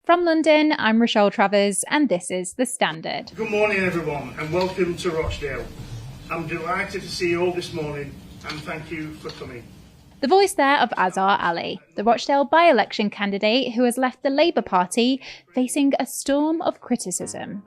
From London, I'm Rochelle Travers, and this is The Standard. Good morning, everyone, and welcome to Rochdale. I'm delighted to see you all this morning, and thank you for coming. The voice there of Azhar Ali, the Rochdale by-election candidate who has left the Labour Party facing a storm of criticism.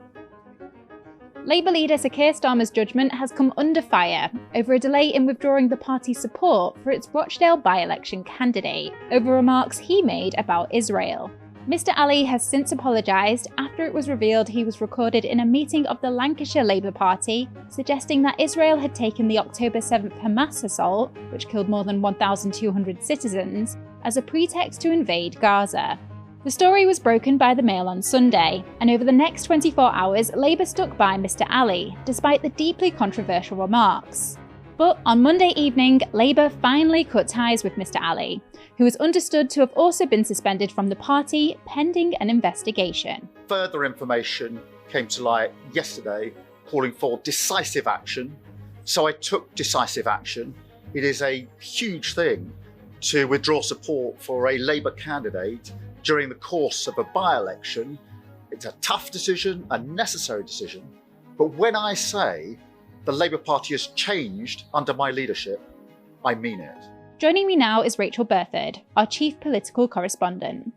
Labour leader Sir Keir Starmer's judgement has come under fire over a delay in withdrawing the party's support for its Rochdale by-election candidate over remarks he made about Israel. Mr Ali has since apologised after it was revealed he was recorded in a meeting of the Lancashire Labour Party, suggesting that Israel had taken the October 7th Hamas assault, which killed more than 1,200 citizens, as a pretext to invade Gaza. The story was broken by the Mail on Sunday, and over the next 24 hours, Labour stuck by Mr Ali, despite the deeply controversial remarks. But on Monday evening, Labour finally cut ties with Mr Ali, who is understood to have also been suspended from the party pending an investigation. Further information came to light yesterday calling for decisive action. So I took decisive action. It is a huge thing to withdraw support for a Labour candidate during the course of a by-election. It's a tough decision, a necessary decision. But when I say the Labour Party has changed under my leadership, I mean it. Joining me now is Rachael Burford, our chief political correspondent.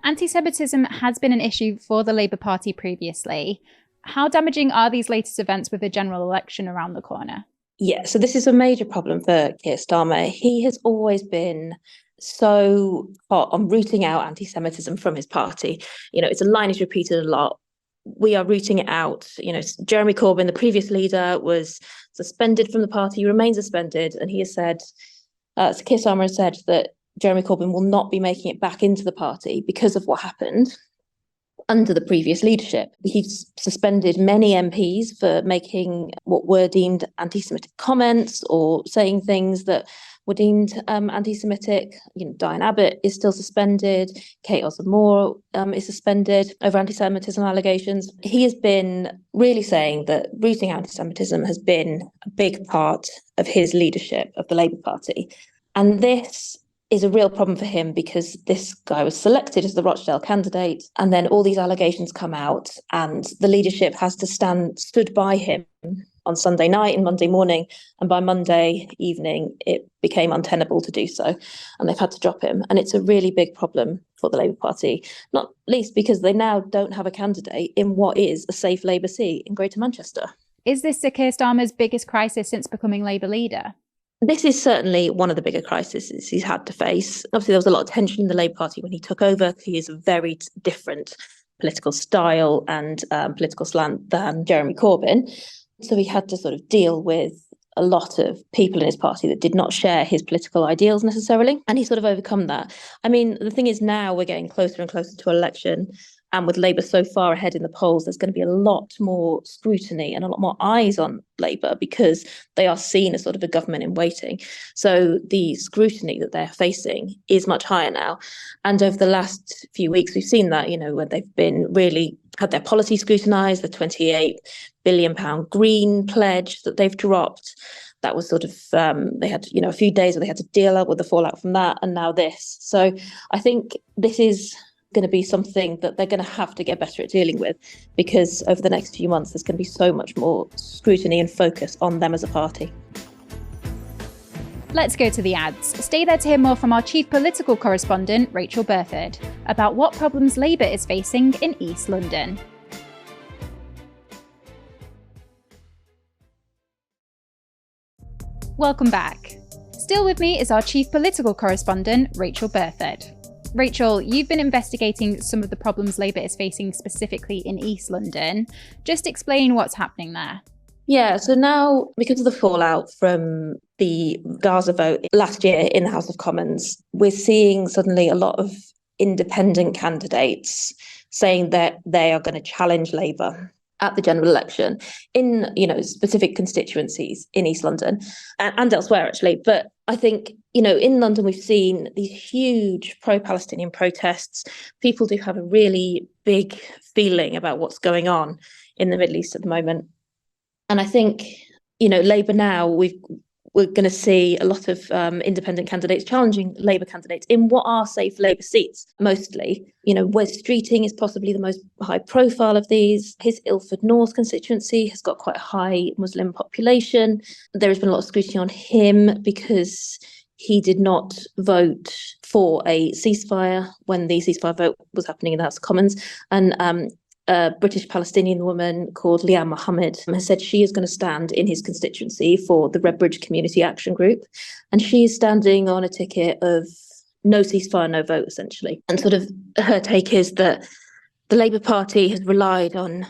Anti-Semitism has been an issue for the Labour Party previously. How damaging are these latest events with the general election around the corner? Yeah, so this is a major problem for Keir Starmer. He has always been so hot on rooting out anti-Semitism from his party. You know, it's a line he's repeated a lot. We are rooting it out. You know, Jeremy Corbyn, the previous leader, was suspended from the party, remains suspended, and he has said, Sir Keir Starmer has said that Jeremy Corbyn will not be making it back into the party because of what happened under the previous leadership. He's suspended many MPs for making what were deemed anti-Semitic comments or saying things that were deemed anti-Semitic. You know, Diane Abbott is still suspended. Kate Osborne is suspended over anti-Semitism allegations. He has been really saying that rooting out anti-Semitism has been a big part of his leadership of the Labour Party. And this is a real problem for him because this guy was selected as the Rochdale candidate, and then all these allegations come out, and the leadership has to stood by him on Sunday night and Monday morning, and by Monday evening it became untenable to do so, and they've had to drop him. And it's a really big problem for the Labour Party, not least because they now don't have a candidate in what is a safe Labour seat in Greater Manchester. Is this Sir Keir Starmer's biggest crisis since becoming Labour leader? This is certainly one of the bigger crises he's had to face. Obviously, there was a lot of tension in the Labour Party when he took over. He is a very different political style and political slant than Jeremy Corbyn. So he had to sort of deal with a lot of people in his party that did not share his political ideals necessarily. And he sort of overcome that. I mean, the thing is now we're getting closer and closer to election. And with Labour so far ahead in the polls, there's going to be a lot more scrutiny and a lot more eyes on Labour because they are seen as sort of a government in waiting. So the scrutiny that they're facing is much higher now. And over the last few weeks, we've seen that, you know, where they've been really had their policy scrutinised, the £28 billion Green pledge that they've dropped. That was sort of, they had, you know, a few days where they had to deal up with the fallout from that, and now this. So I think this is going to be something that they're going to have to get better at dealing with, because over the next few months there's going to be so much more scrutiny and focus on them as a party. Let's go to the ads. Stay there to hear more from our chief political correspondent, Rachael Burford, about what problems Labour is facing in East London. Welcome back. Still with me is our chief political correspondent, Rachael Burford. Rachael, you've been investigating some of the problems Labour is facing specifically in East London. Just explain what's happening there. Yeah, so now, because of the fallout from the Gaza vote last year in the House of Commons, we're seeing suddenly a lot of independent candidates saying that they are going to challenge Labour at the general election in, you know, specific constituencies in East London and elsewhere, actually. But I think, you know, in London, we've seen these huge pro-Palestinian protests. People do have a really big feeling about what's going on in the Middle East at the moment. And I think, you know, Labour now, we're going to see a lot of independent candidates challenging Labour candidates in what are safe Labour seats, mostly. Wes Streeting is possibly the most high profile of these. His Ilford North constituency has got quite a high Muslim population. There has been a lot of scrutiny on him because he did not vote for a ceasefire when the ceasefire vote was happening in the House of Commons. And a British Palestinian woman called Liam Mohammed has said she is going to stand in his constituency for the Redbridge Community Action Group. And she is standing on a ticket of no ceasefire, no vote, essentially. And sort of her take is that the Labour Party has relied on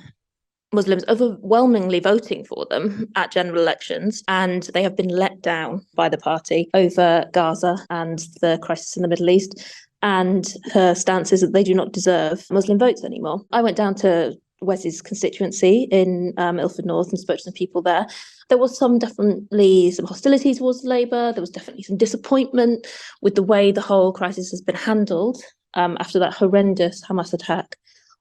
Muslims overwhelmingly voting for them at general elections, and they have been let down by the party over Gaza and the crisis in the Middle East. And her stance is that they do not deserve Muslim votes anymore. I went down to Wes's constituency in Ilford North and spoke to some people there. There was definitely some hostility towards Labour. There was definitely some disappointment with the way the whole crisis has been handled after that horrendous Hamas attack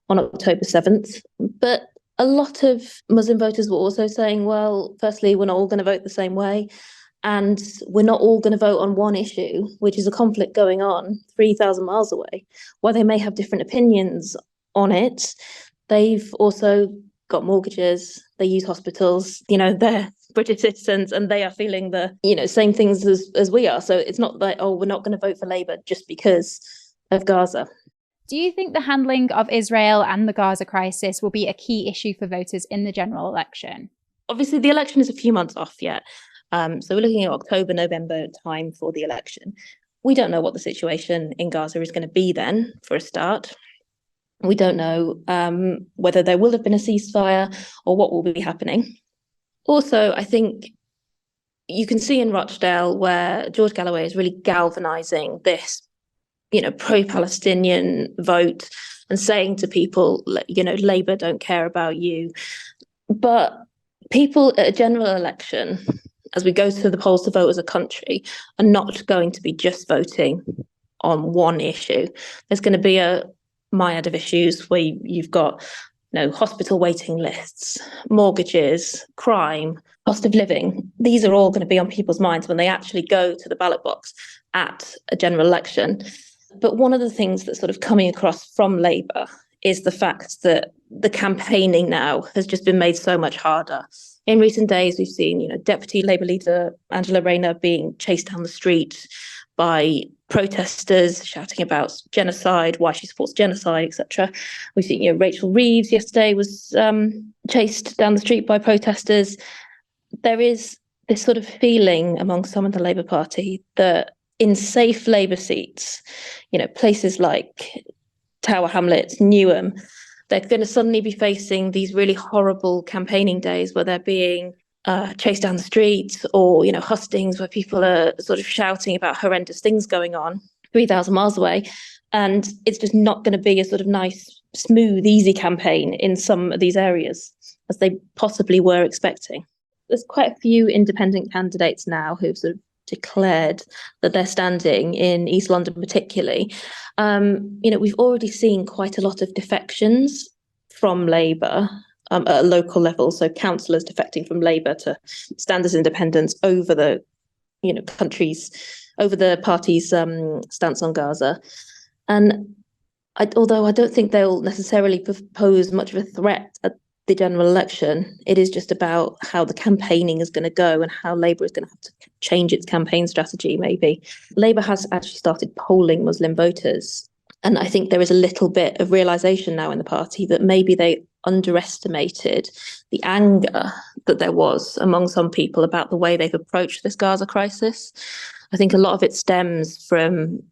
on October 7th. But a lot of Muslim voters were also saying, well, firstly, we're not all going to vote the same way. And we're not all going to vote on one issue, which is a conflict going on 3,000 miles away. While they may have different opinions on it, they've also got mortgages, they use hospitals, they're British citizens and they are feeling the, same things as we are. So it's not like, we're not going to vote for Labour just because of Gaza. Do you think the handling of Israel and the Gaza crisis will be a key issue for voters in the general election? Obviously, the election is a few months off yet. So we're looking at October, November time for the election. We don't know what the situation in Gaza is going to be then, for a start. We don't know whether there will have been a ceasefire or what will be happening. Also, I think you can see in Rochdale where George Galloway is really galvanising this, pro-Palestinian vote and saying to people, Labour don't care about you. But people at a general election, as we go to the polls to vote as a country, are not going to be just voting on one issue. There's going to be a myriad of issues where you've got hospital waiting lists, mortgages, crime, cost of living. These are all going to be on people's minds when they actually go to the ballot box at a general election. But one of the things that's sort of coming across from Labour is the fact that the campaigning now has just been made so much harder. In recent days, we've seen, Deputy Labour leader Angela Rayner being chased down the street by protesters shouting about genocide, why she supports genocide, etc. We've seen, Rachel Reeves yesterday was chased down the street by protesters. There is this sort of feeling among some of the Labour Party that in safe Labour seats, places like Tower Hamlets, Newham, they're going to suddenly be facing these really horrible campaigning days where they're being chased down the streets, or hustings where people are sort of shouting about horrendous things going on 3,000 miles away, and it's just not going to be a sort of nice, smooth, easy campaign in some of these areas as they possibly were expecting. There's quite a few independent candidates now who've sort of declared that they're standing in East London particularly. We've already seen quite a lot of defections from Labour at a local level, so councillors defecting from Labour to stand as independents over the party's stance on Gaza. And although I don't think they'll necessarily pose much of a threat at the general election, it is just about how the campaigning is going to go and how Labour is going to have to change its campaign strategy, maybe. Labour has actually started polling Muslim voters, and I think there is a little bit of realisation now in the party that maybe they underestimated the anger that there was among some people about the way they've approached this Gaza crisis. I think a lot of it stems from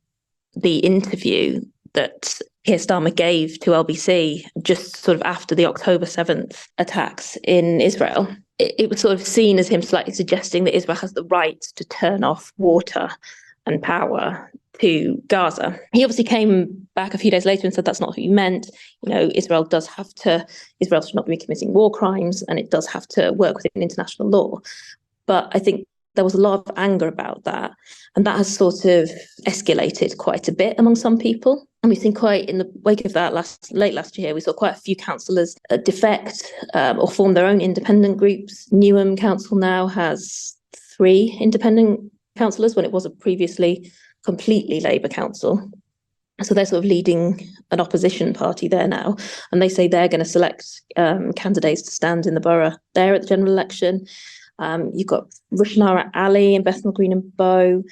the interview that Keir Starmer gave to LBC just sort of after the October 7th attacks in Israel. It was sort of seen as him slightly suggesting that Israel has the right to turn off water and power to Gaza. He obviously came back a few days later and said that's not what he meant. Israel should not be committing war crimes, and it does have to work within international law. But I think there was a lot of anger about that, and that has sort of escalated quite a bit among some people. And we've seen quite, in the wake of that late last year, we saw quite a few councillors defect or form their own independent groups. Newham Council now has 3 independent councillors when it was a previously completely Labour council. So they're sort of leading an opposition party there now, and they say they're going to select candidates to stand in the borough there at the general election. You've got Azhar Ali and Bethnal Green and Bow.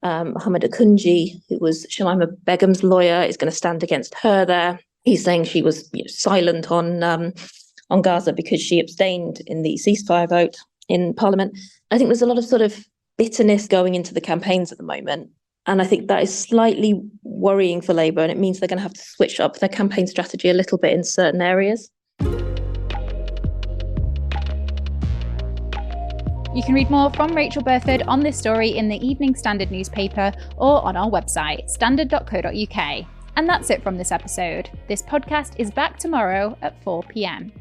Mohammed Akunji, who was Shamima Begum's lawyer, is going to stand against her there. He's saying she was silent on Gaza because she abstained in the ceasefire vote in Parliament. I think there's a lot of sort of bitterness going into the campaigns at the moment. And I think that is slightly worrying for Labour, and it means they're going to have to switch up their campaign strategy a little bit in certain areas. You can read more from Rachael Burford on this story in the Evening Standard newspaper or on our website, standard.co.uk. And that's it from this episode. This podcast is back tomorrow at 4 p.m.